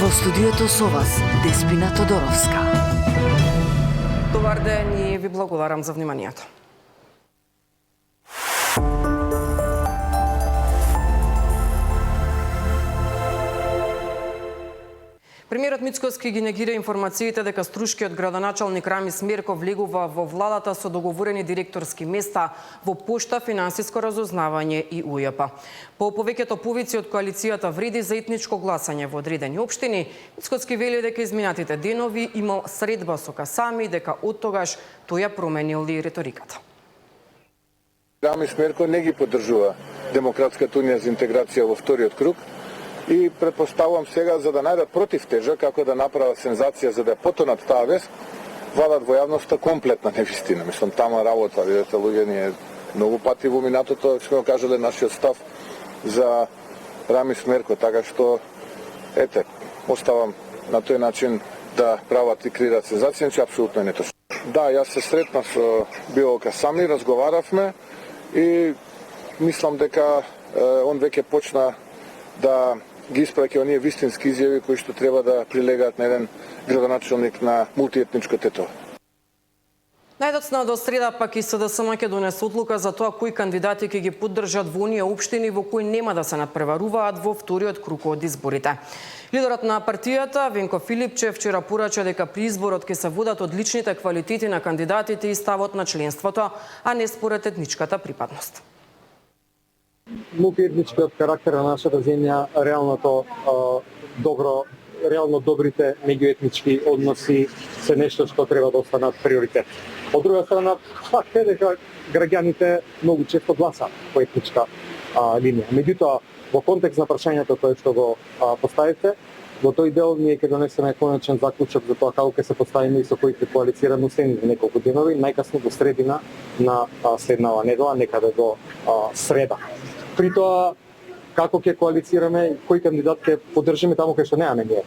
Во студиото со вас, Деспина Тодоровска. Добар ден и ви благодарам за вниманието. Премиерот Мицкоски ги негира информациите дека струшкиот градоначалник Рами Смерко влегува во владата со договорени директорски места во Пошта, финансиско разузнавање и УЈП. По повеќето повици од коалицијата вреди за етничко гласање во одредени општини, Мицкоски вели дека изминатите денови имал средба со Касами, дека оттогаш тој ја променил и риториката. Рами Смерко не ги поддржува Демократската унија за интеграција во вториот круг. И предпоставувам сега, за да најдат против тежа, како да направат сензација за да потонат таа вест, вадат во јавноста комплетна невистина. Мислам, тама работа, видете, луѓе, ние многу пати во минатото сме кажале нашиот став за Рами Смерко, така што, ете, оставам на тој начин да прават и креират сензација, че апсолутно не точно. Да, јас се сретнав со Било Касами, разговаравме и мислам дека он веќе почна да ги испраќа оние вистински изјави кои што треба да прилегаат на еден градоначалник на мултиетничко тето. Најдоцна до среда пак и СДСМ ќе донесе одлука за тоа кои кандидати ќе ги поддржат во оние општини во кои нема да се надпреваруваат во вториот круг од изборите. Лидерот на партијата Венко Филипчев вчера порача дека при изборот ќе се водат од личните квалитети на кандидатите и ставот на членството, а не според етничката припадност. Мултиетничкиот карактер на нашата земја, реално добрите меѓуетнички односи се нешто што треба да останат приоритет. Од друга страна, факт е дека граѓаните многу често гласаат по етничка линија. Меѓутоа, во контекст на прашањето кое што го поставите, во тој дел ние ќе донесеме конечен заклучок за тоа како ќе се поставиме и со кои ќе коалицираме устени неколку денови, најкасно до средина на следнава недела, некаде до среда. При тоа, како ќе коалицираме, кој кандидат ќе поддржиме таму кај што немаме ние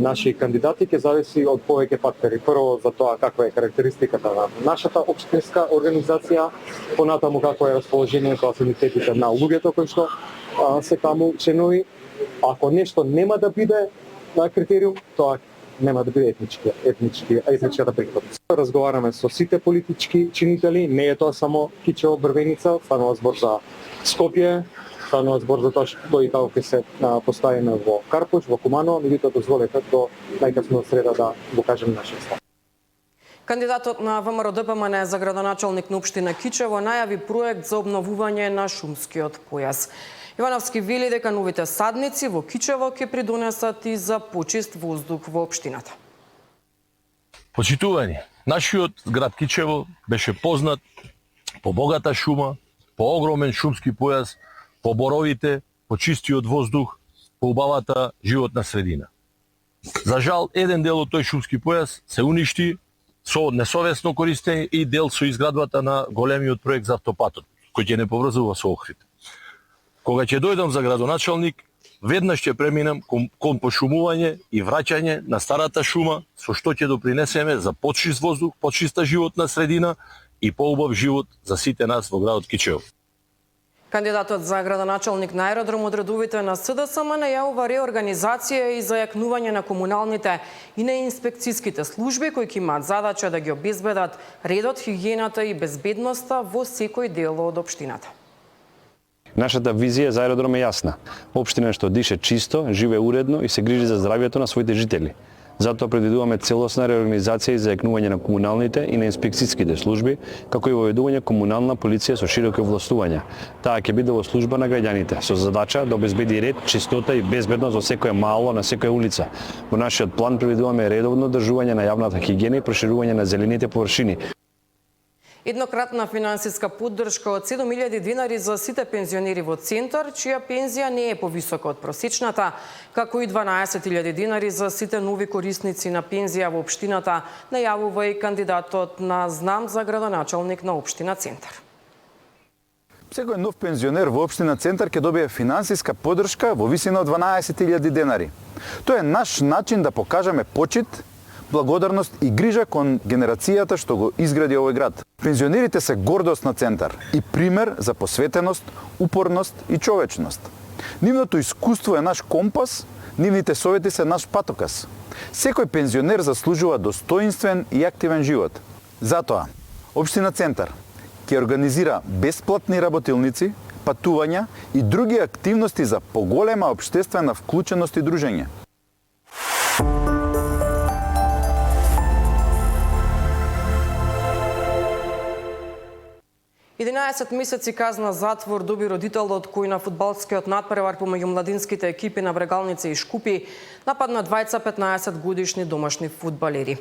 наши кандидати, ќе зависи од повеќе фактори. Прво за тоа каква е карактеристиката на нашата општинска организација, понатаму какво е расположението, афинитетите на луѓето кои што се таму членови. Ако нешто нема да биде критериум, тоа нема да биде етничката припадност. Разговараме со сите политички чинители, не е тоа само Кичево, Брвеница, станува збор за Скопје, станува збор за тоа што и како ќе се поставиме во Карпуш, во Куманово, меѓутоа дозволете до најкасно среда да го кажем нашиот став. Кандидатот на ВМРО ДПМН за градоначалник на општина Кичево најави проект за обновување на шумскиот појас. Ивановски вели дека новите садници во Кичево ќе придонесат и за почист воздух во општината. Почитувани, нашиот град Кичево беше познат по богата шума, по огромен шумски појас, по боровите, по чистиот воздух, по убавата животна средина. За жал, еден дел од тој шумски појас се уништи со несовесно користење и дел со изградбата на големиот проект за автопатот, кој ќе не поврзува со Охрид. Кога ќе дојдам за градоначалник, веднаш ќе преминам кон пошумување и враќање на старата шума, со што ќе допринесеме за почист воздух, почиста животна средина и поубав живот за сите нас во градот Кичево. Кандидатот за градоначалник на аеродром од редовите на СДСМ најавува реорганизација и зајакнување на комуналните и на инспекцијските служби кои ќе имаат задача да ги обезбедат редот, хигиената и безбедноста во секој дел од општината. Нашата визија за аеродром е јасна. Општина што дише чисто, живее уредно и се грижи за здравјето на своите жители. Затоа предвидуваме целосна реорганизација и зајакнување на комуналните и на инспекцијските служби, како и воведување комунална полиција со широки овластувања. Таа ќе биде во служба на граѓаните, со задача да обезбеди ред, чистота и безбедност во секоја мало, на секоја улица. Во нашиот план предвидуваме редовно одржување на јавната хигиена и проширување на зелените површини. Еднократна финансиска поддршка од 7.000 динари за сите пензионери во Центар, чија пензија не е повисока од просечната, како и 12.000 динари за сите нови корисници на пензија во општината, најавува и кандидатот на знам за градоначалник на општина Центар. Секој нов пензионер во општина Центар ќе добие финансиска поддршка во висина од 12.000 денари. Тоа е наш начин да покажеме почит, благодарност и грижа кон генерацијата што го изгради овој град. Пензионерите се гордост на Центар и пример за посветеност, упорност и човечност. Нивното искуство е наш компас Нивните совети се наш патоказ. Секој пензионер заслужува достоинствен и активен живот. Затоа, Општина Центар ќе организира бесплатни работилници, патувања и други активности за поголема општествена вклученост и дружење. 11 месеци казна затвор доби родителот кој на фудбалскиот надпревар помеѓу младинските екипи на Брегалница и Шкупи нападна двајца 15 годишни домашни фудбалери.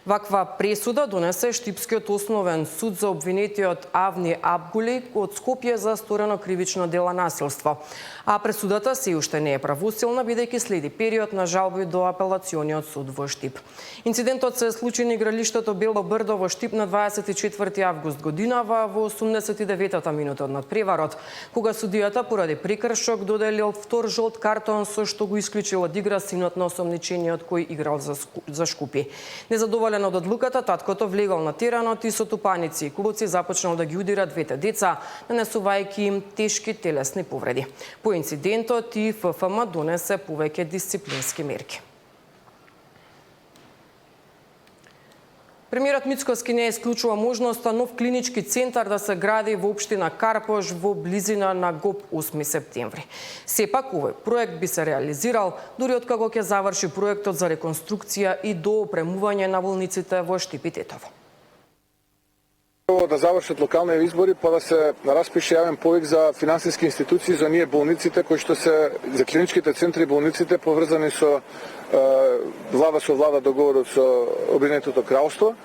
Ваква пресуда донесе Штипскиот основен суд за обвинетиот Авни Абгули од Скопје за сторено кривично дело насилство. А пресудата се уште не е правосилна, бидејќи следи период на жалби до апелациониот суд во Штип. Инцидентот се случи на игралиштето Бело Брдо во Штип на 24 август годинава во 89-та минута од надпреварот, кога судијата поради прекршок доделил втор жолт картон со што го исклучил од игра синот на осомничениот кој играл за Шкупи. Незадоволен од одлуката, таткото влегол на теренот и со тупаници и клуци започнал да ги удира двете деца, нанесувајќи им тешки телесни повреди. По инцидентот и ФФМ донесе повеќе дисциплински мерки. Премиерот Мицкоски не исклучува можноста нов клинички центар да се гради во општина Карпош во близина на ГОП 8 септември. Сепак овој проект би се реализирал дури откако ќе заврши проектот за реконструкција и доопремување на болниците во Штип и Тетово. Да завршат локални избори, па да се распише јавен повик за финансиски институции за оние болниците кои што се за клиничките центри и болниците поврзани со влада со влада договорот со Обединетото кралство,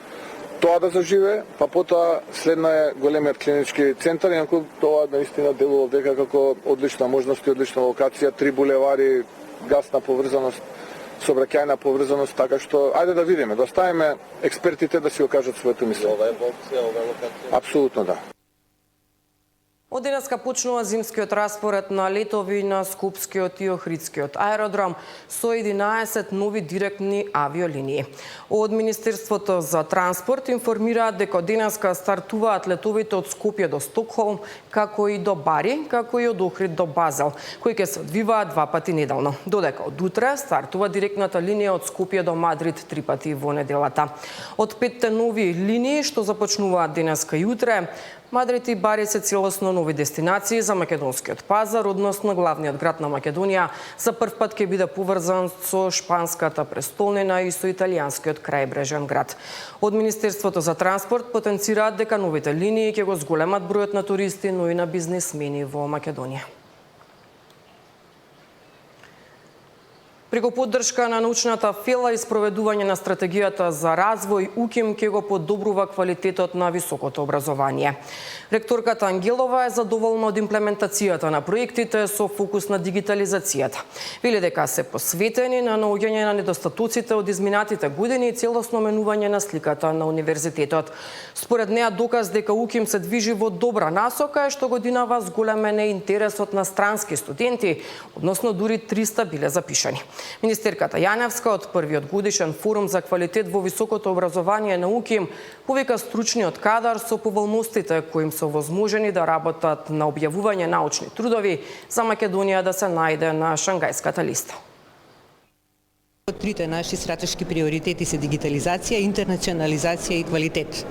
тоа да заживе, па потоа следна е големиот клинички центар, инаку тоа наистина делува дека како одлична можност и одлична локација, 3 булевари, гасна поврзаност, сообраќајна поврзаност, така што ајде да видиме, да оставиме експертите да си го кажат своето мислење. Ова е опција, ова е локација? Апсолутно да. Од денеска почнува зимскиот распоред на летови на Скопскиот и Охридскиот аеродром со 11 нови директни авиолинии. Од Министерството за транспорт информираат дека денеска стартуваат летовите од Скопје до Стокхолм, како и до Бари, како и од Охрид до Базел, кои ќе се одвиваат 2 пати неделно. Додека од утре стартува директната линија од Скопје до Мадрид 3 пати во неделата. Од 5 нови линии што започнуваат денеска и утре, Мадрид и Бари се целосно нови дестинации за македонскиот пазар, односно главниот град на Македонија за прв пат ќе биде поврзан со шпанската престолнина и со италијанскиот крајбрежен град. Од Министерството за транспорт потенцираат дека новите линии ќе го зголемат бројот на туристи, но и на бизнисмени во Македонија. Преку поддршка на научната фела и спроведување на стратегијата за развој, УКИМ ќе го подобрува квалитетот на високото образование. Ректорката Ангелова е задоволна од имплементацијата на проектите со фокус на дигитализацијата. Вели дека се посветени на наоѓање на недостатоците од изминатите години и целосно менување на сликата на универзитетот. Според неа доказ дека УКИМ се движи во добра насока е што годинава зголемен е интересот на странски студенти, односно дури 300 биле запишани. Министерката Јаневска од првиот годишен форум за квалитет во високото образование на УКИМ повика стручниот кадар со поволностите кои им се возможени да работат на објавување научни трудови за Македонија да се најде на Шангајската листа. Трите наши стратешки приоритети се дигитализација, интернационализација и квалитет.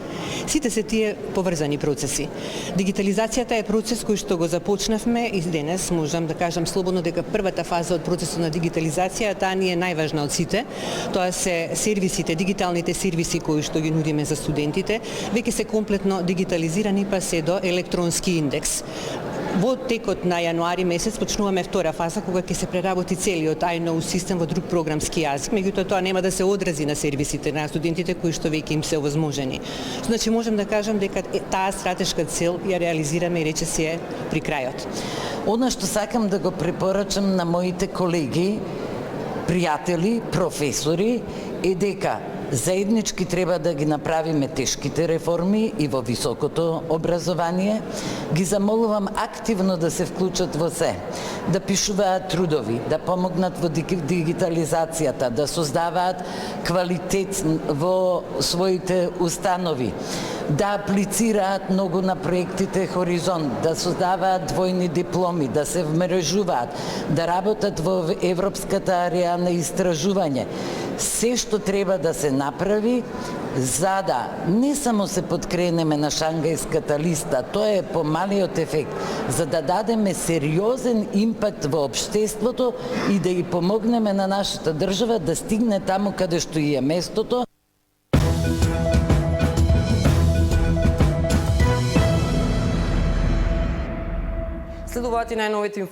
Сите се тие поврзани процеси. Дигитализацијата е процес кој што го започнавме и денес можам да кажам слободно дека првата фаза од процесот на дигитализација, таа ни е најважна од сите. Тоа се сервисите, дигиталните сервиси кои што ги нудиме за студентите, веќе се комплетно дигитализирани па се до електронски индекс. Во текот на јануари месец почнуваме втора фаза кога ќе се преработи целиот iKnow систем во друг програмски јазик, меѓутоа тоа нема да се одрази на сервисите на студентите кои што веќе им се овозможени. Значи можам да кажам дека таа стратешка цел ја реализираме и речиси е при крајот. Она што сакам да го препорачам на моите колеги, пријатели, професори е дека Заеднички треба да ги направиме тешките реформи и во високото образование. Ги замолувам активно да се вклучат во се, да пишуваат трудови, да помогнат во дигитализацијата, да создаваат квалитет во своите установи, да аплицираат многу на проектите Хоризонт, да создаваат двојни дипломи, да се вмрежуваат, да работат во европската арија на истражување. Се што треба да се направи за да не само се подкренеме на Шангајската листа, тоа е помалиот ефект, за да дадеме сериозен импакт во општеството и да ги помогнеме на нашата држава да стигне таму каде што и е местото. Следуваат и најновите информации